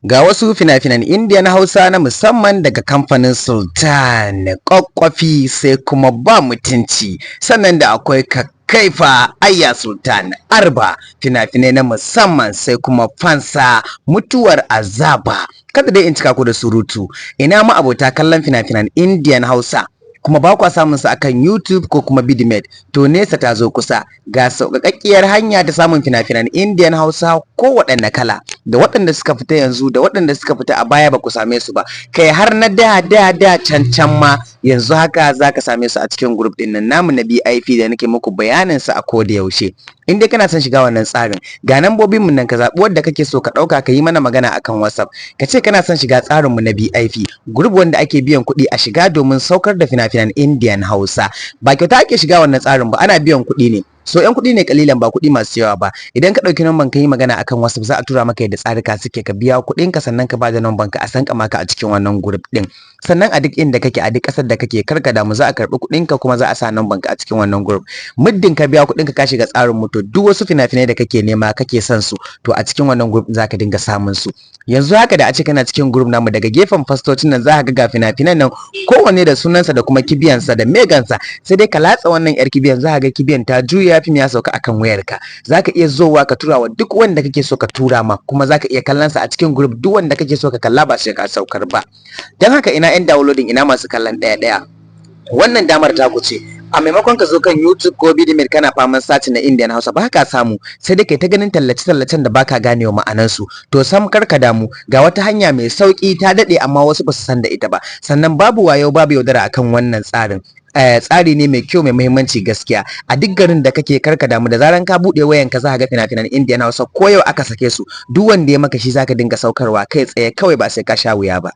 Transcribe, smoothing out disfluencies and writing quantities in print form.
Ga wasu fina-finan Indiya na Hausa na musamman daga kamfanin Sultan, Kwakwkwafi sai kuma ba mutunci, sannan da akwai Kakkaifa, Ayya Sultan, Arba, fina-finai na musamman sai kuma Fansa, Mutuwar Azaba. Kada dai in cika ku da surutu, ina ma abota kallon fina-finan Indiya na Hausa kuma ba kwa samun su akan YouTube ko kuma Bidimed, to nesa ta zo kusa. Ga sauƙaƙƙiyar hanya ta samun fina-finan Indian Hausa ko waɗanne kala, da waɗanda suka fita yanzu da waɗanda suka fita a baya ba ku same su ba, kai har na da can ma yanzu haka za ka same su a cikin group ɗin nan namu na BIP da nake muku bayanin su a koda yaushe. In dai kana son shiga wannan tsarin, ga nambobin mu nan, ka zaɓi wanda kake so ka ɗauka ka yi mana magana akan WhatsApp, ka ce kana son shiga tsarin mu na BIP, group wanda ake biyan kuɗi a shiga domin saukar da fina-finan Indian Hausa. Ba kyauta ake shiga wannan tsarin ba, ana biyan kuɗi ne. So yan kuɗi ne kalilan, ba kuɗi masu yawa ba. Idan ka ɗauki namban ka yi magana akan WhatsApp, za a tura maka yadda tsarika suke, ka biya kuɗin ka sannan ka bada namban ka a sanka maka a cikin wannan group ɗin. Sannan a duk inda kake, a duk ƙasar da kake, karka damu, za a karɓi kuɗin ka kuma za a sa namban ka a cikin wannan group. Muddin ka biya kuɗin ka shiga tsarin mu, to duk wasu fina-finai da kake nema kake son su, to a cikin wannan group za ka dinga samun su. Yanzu haka da a ce kana cikin group namu, daga gefen fastocin nan za ka ga fina-finan nan kowanne da sunansa da kuma kibiyansa da megansa, sai dai ka latsa wannan yar kibiyan, za ka ga kibiyan ta juya fim ya sauka akan wayarka. Za ka iya zowa ka tura wa duk wanda kake so ka tura ma, kuma za ka iya kallon sa a cikin group, duk wanda kake so ka kalla ba sai ka saukar ba. Don haka ina yan downloading, ina masu kallon ɗaya wannan damar ta ce. A maimakon ka zo kan YouTube ko Bidimed kana faman sati na Indian Hausa, ba ka samu, sai dai kai ta ganin tallace-tallacen da baka ganewa ma'anansu. To sam kar ka damu, ga wata hanya mai sauki ta daɗe amma wasu ba su san da ita ba, sannan babu wayo babu yaudara akan wannan tsarin. Tsari ne mai kyau, mai muhimmanci gaskiya. A duk garin da kake, karka damu, da zaran ka buɗe wayan ka za ka ga fina-finan Indian Hausa ko yau aka sake su, duk wanda ya maka shi zaka dinga saukarwa kai tsaye, kawai ba sai ka sha wuya ba.